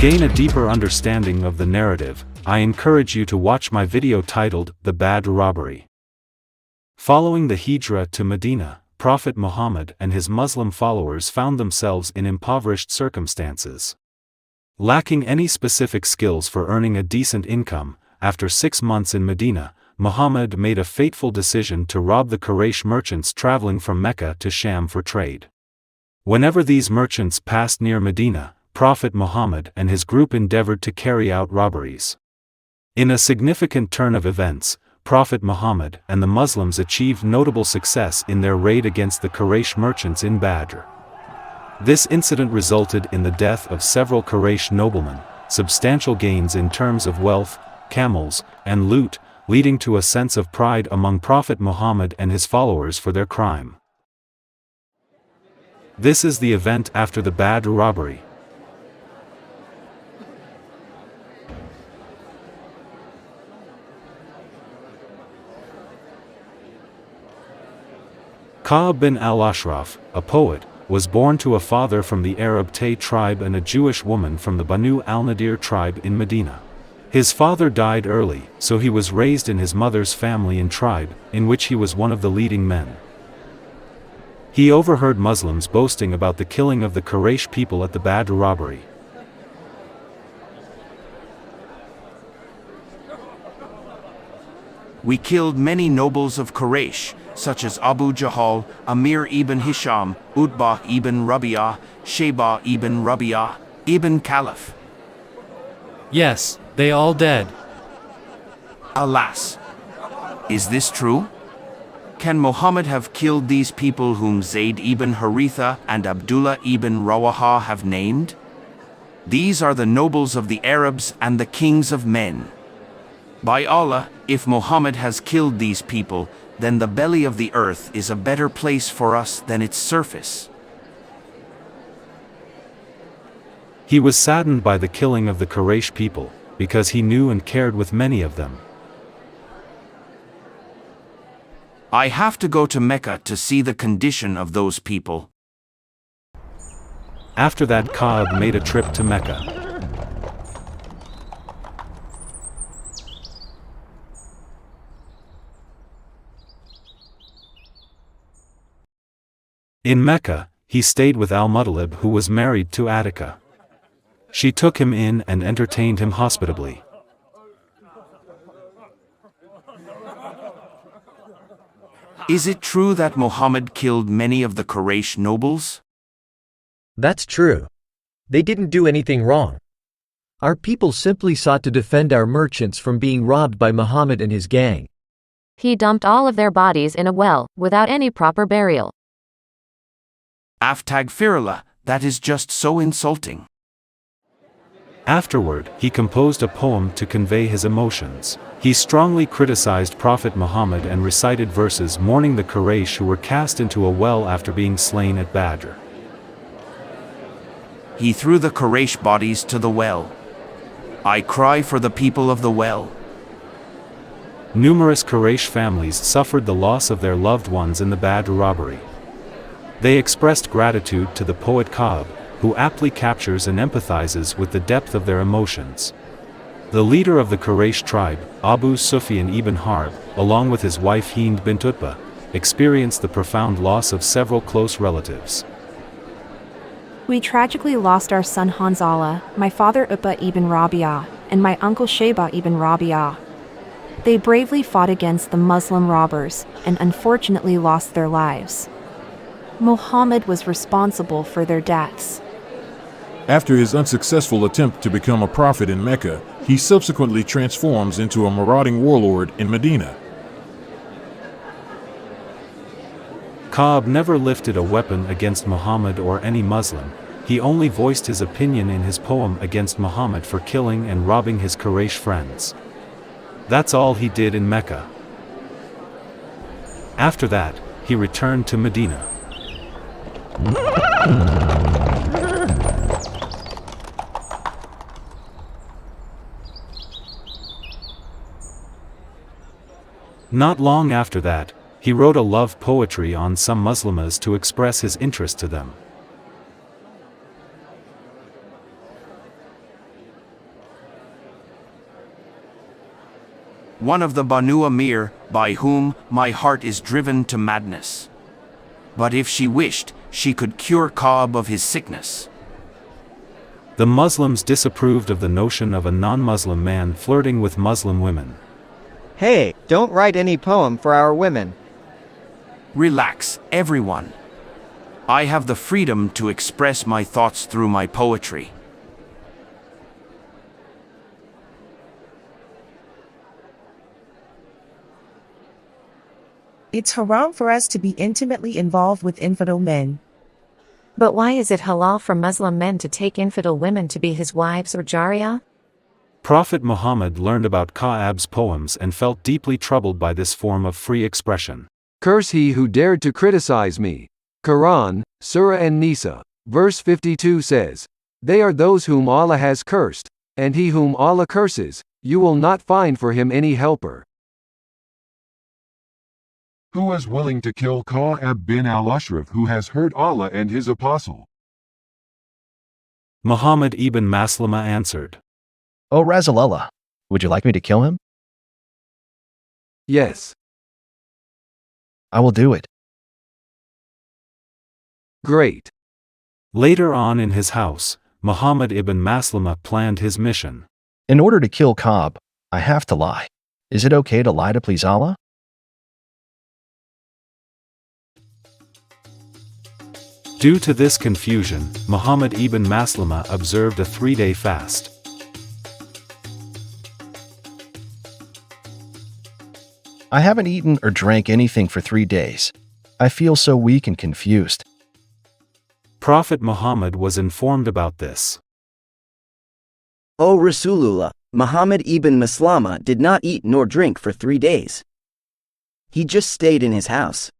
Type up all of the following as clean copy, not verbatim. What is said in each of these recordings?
gain a deeper understanding of the narrative, I encourage you to watch my video titled The Badr Robbery. Following the Hijra to Medina, Prophet Muhammad and his Muslim followers found themselves in impoverished circumstances. Lacking any specific skills for earning a decent income, after 6 months in Medina, Muhammad made a fateful decision to rob the Quraysh merchants traveling from Mecca to Sham for trade. Whenever these merchants passed near Medina, Prophet Muhammad and his group endeavored to carry out robberies. In a significant turn of events, Prophet Muhammad and the Muslims achieved notable success in their raid against the Quraysh merchants in Badr. This incident resulted in the death of several Quraysh noblemen, substantial gains in terms of wealth, camels, and loot, leading to a sense of pride among Prophet Muhammad and his followers for their crime. This is the event after the Badr robbery. Ka'b bin al-Ashraf, a poet, was born to a father from the Arab Tay tribe and a Jewish woman from the Banu al-Nadir tribe in Medina. His father died early, so he was raised in his mother's family and tribe, in which he was one of the leading men. He overheard Muslims boasting about the killing of the Quraysh people at the Badr robbery. We killed many nobles of Quraysh, such as Abu Jahl, Amir ibn Hisham, Utbah ibn Rabi'ah, Shaybah ibn Rabi'ah, ibn Khalaf. Yes, they all dead. Alas! Is this true? Can Muhammad have killed these people whom Zayd ibn Haritha and Abdullah ibn Rawaha have named? These are the nobles of the Arabs and the kings of men. By Allah, if Muhammad has killed these people, then the belly of the earth is a better place for us than its surface. He was saddened by the killing of the Quraysh people, because he knew and cared with many of them. I have to go to Mecca to see the condition of those people. After that, Ka'b made a trip to Mecca. In Mecca, he stayed with Al-Muttalib, who was married to Attica. She took him in and entertained him hospitably. Is it true that Muhammad killed many of the Quraysh nobles? That's true. They didn't do anything wrong. Our people simply sought to defend our merchants from being robbed by Muhammad and his gang. He dumped all of their bodies in a well, without any proper burial. Aftagfirullah, that is just so insulting. Afterward, he composed a poem to convey his emotions. He strongly criticized Prophet Muhammad and recited verses mourning the Quraysh who were cast into a well after being slain at Badr. He threw the Quraysh bodies to the well. I cry for the people of the well. Numerous Quraysh families suffered the loss of their loved ones in the Badr robbery. They expressed gratitude to the poet Ka'b, who aptly captures and empathizes with the depth of their emotions. The leader of the Quraysh tribe, Abu Sufyan ibn Harb, along with his wife Hind bint Utbah, experienced the profound loss of several close relatives. We tragically lost our son Hanzala, my father Utbah ibn Rabi'ah, and my uncle Shaybah ibn Rabi'ah. They bravely fought against the Muslim robbers, and unfortunately lost their lives. Muhammad was responsible for their deaths. After his unsuccessful attempt to become a prophet in Mecca, he subsequently transforms into a marauding warlord in Medina. Ka'b never lifted a weapon against Muhammad or any Muslim. He only voiced his opinion in his poem against Muhammad for killing and robbing his Quraysh friends. That's all he did in Mecca. After that, he returned to Medina. Not long after that, he wrote a love poetry on some Muslimas to express his interest to them. one of the Banu Amir, by whom my heart is driven to madness. But if she wished, she could cure Ka'b of his sickness. The Muslims disapproved of the notion of a non-Muslim man flirting with Muslim women. Hey, don't write any poem for our women. Relax, everyone. I have the freedom to express my thoughts through my poetry. It's haram for us to be intimately involved with infidel men. But why is it halal for Muslim men to take infidel women to be his wives or jariyah? Prophet Muhammad learned about Ka'ab's poems and felt deeply troubled by this form of free expression. Curse he who dared to criticize me. Quran, Surah An-Nisa, verse 52 says, They are those whom Allah has cursed, and he whom Allah curses, you will not find for him any helper. Who is willing to kill Ka'ab bin al-Ashraf, who has hurt Allah and his apostle? Muhammad ibn Maslama answered, O Rasulullah, would you like me to kill him? Yes. I will do it. Great. Later on in his house, Muhammad ibn Maslama planned his mission. In order to kill Ka'b, I have to lie. Is it okay to lie to please Allah? Due to this confusion, Muhammad ibn Maslama observed a 3-day fast. I haven't eaten or drank anything for 3 days. I feel so weak and confused. Prophet Muhammad was informed about this. O Rasulullah, Muhammad ibn Maslama did not eat nor drink for 3 days. He just stayed in his house.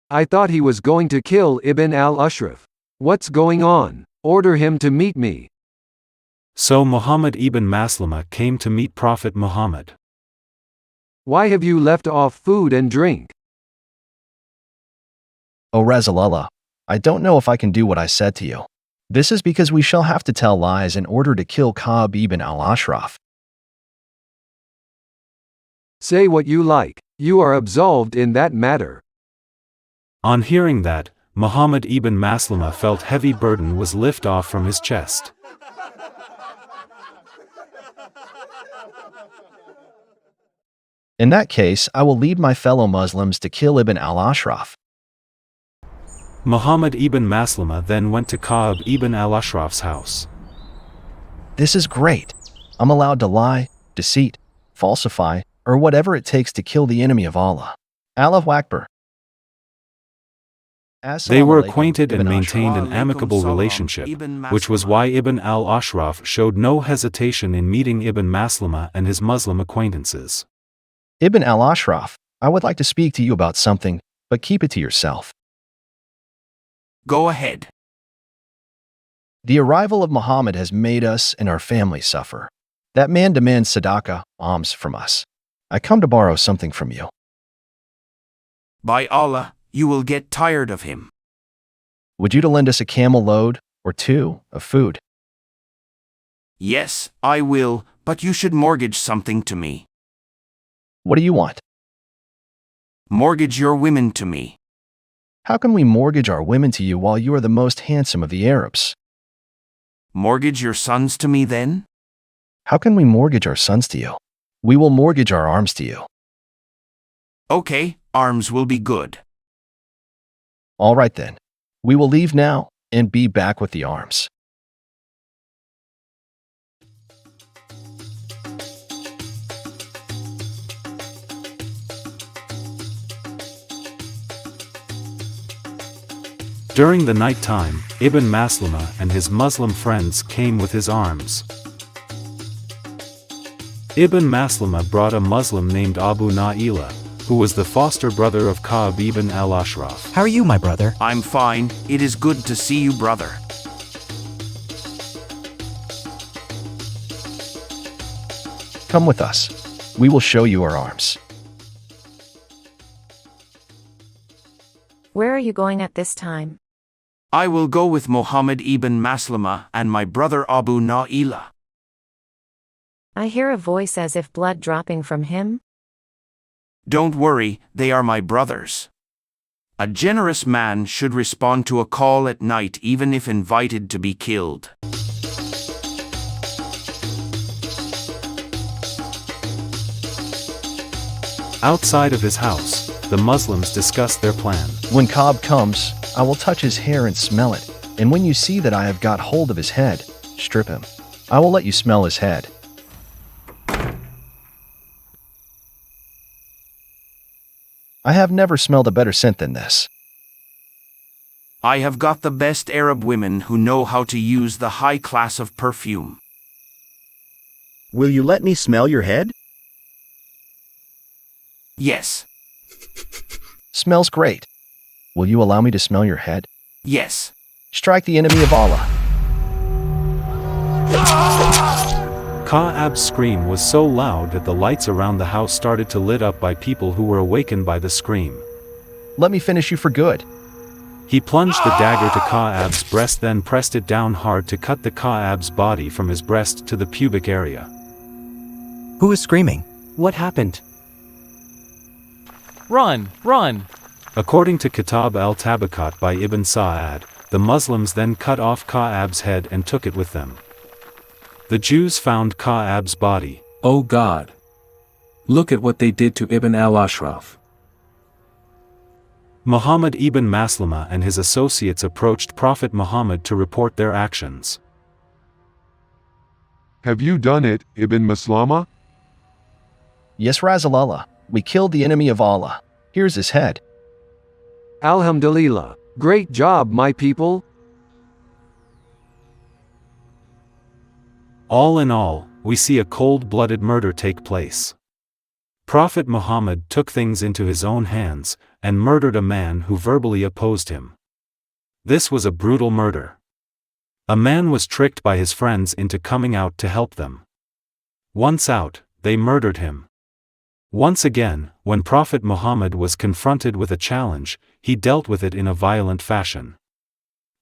I thought he was going to kill Ibn al-Ashraf. What's going on? Order him to meet me. So Muhammad ibn Maslama came to meet Prophet Muhammad. Why have you left off food and drink? O Rasulullah, I don't know if I can do what I said to you. This is because we shall have to tell lies in order to kill Ka'b ibn al-Ashraf. Say what you like. You are absolved in that matter. On hearing that, Muhammad ibn Maslama felt heavy burden was lifted off from his chest. In that case, I will lead my fellow Muslims to kill Ibn al-Ashraf. Muhammad ibn Maslama then went to Ka'b ibn al-Ashraf's house. This is great. I'm allowed to lie, deceit, falsify, or whatever it takes to kill the enemy of Allah. Allahu Akbar. They were acquainted and maintained an amicable relationship, which was why Ibn al-Ashraf showed no hesitation in meeting Ibn Maslama and his Muslim acquaintances. Ibn al-Ashraf, I would like to speak to you about something, but keep it to yourself. Go ahead. The arrival of Muhammad has made us and our family suffer. That man demands sadaqah, alms from us. I come to borrow something from you. By Allah, you will get tired of him. Would you to lend us a camel load, or 2, of food? Yes, I will, but you should mortgage something to me. What do you want? Mortgage your women to me. How can we mortgage our women to you while you are the most handsome of the Arabs? Mortgage your sons to me then? How can we mortgage our sons to you? We will mortgage our arms to you. Okay, arms will be good. All right then. We will leave now, and be back with the arms. During the night time, Ibn Maslama and his Muslim friends came with his arms. Ibn Maslama brought a Muslim named Abu Na'ila, who was the foster brother of Ka'b ibn al-Ashraf. How are you, my brother? I'm fine. It is good to see you, brother. Come with us. We will show you our arms. Where are you going at this time? I will go with Muhammad ibn Maslama and my brother Abu Na'ila. I hear a voice as if blood dropping from him. Don't worry, they are my brothers. A generous man should respond to a call at night even if invited to be killed. Outside of his house, the Muslims discuss their plan. When Cobb comes, I will touch his hair and smell it, and when you see that I have got hold of his head, strip him. I will let you smell his head. I have never smelled a better scent than this. I have got the best Arab women who know how to use the high class of perfume. Will you let me smell your head? Yes. Smells great. Will you allow me to smell your head? Yes. Strike the enemy of Allah. Ka'ab's scream was so loud that the lights around the house started to lit up by people who were awakened by the scream. Let me finish you for good. He plunged the dagger to Ka'ab's breast, then pressed it down hard to cut the Ka'ab's body from his breast to the pubic area. Who is screaming? What happened? Run! Run! According to Kitab al-Tabakat by Ibn Sa'ad, the Muslims then cut off Ka'ab's head and took it with them. The Jews found Ka'ab's body. Oh God! Look at what they did to Ibn al-Ashraf. Muhammad ibn Maslama and his associates approached Prophet Muhammad to report their actions. Have you done it, Ibn Maslama? Yes, Rasulallah. We killed the enemy of Allah. Here's his head. Alhamdulillah. Great job, my people. All in all, we see a cold-blooded murder take place. Prophet Muhammad took things into his own hands and murdered a man who verbally opposed him. This was a brutal murder. A man was tricked by his friends into coming out to help them. Once out, they murdered him. Once again, when Prophet Muhammad was confronted with a challenge, he dealt with it in a violent fashion.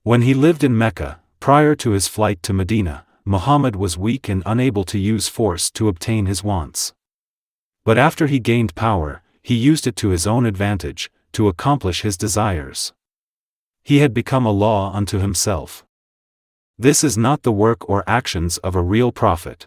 When he lived in Mecca, prior to his flight to Medina, Muhammad was weak and unable to use force to obtain his wants. But after he gained power, he used it to his own advantage, to accomplish his desires. He had become a law unto himself. This is not the work or actions of a real prophet.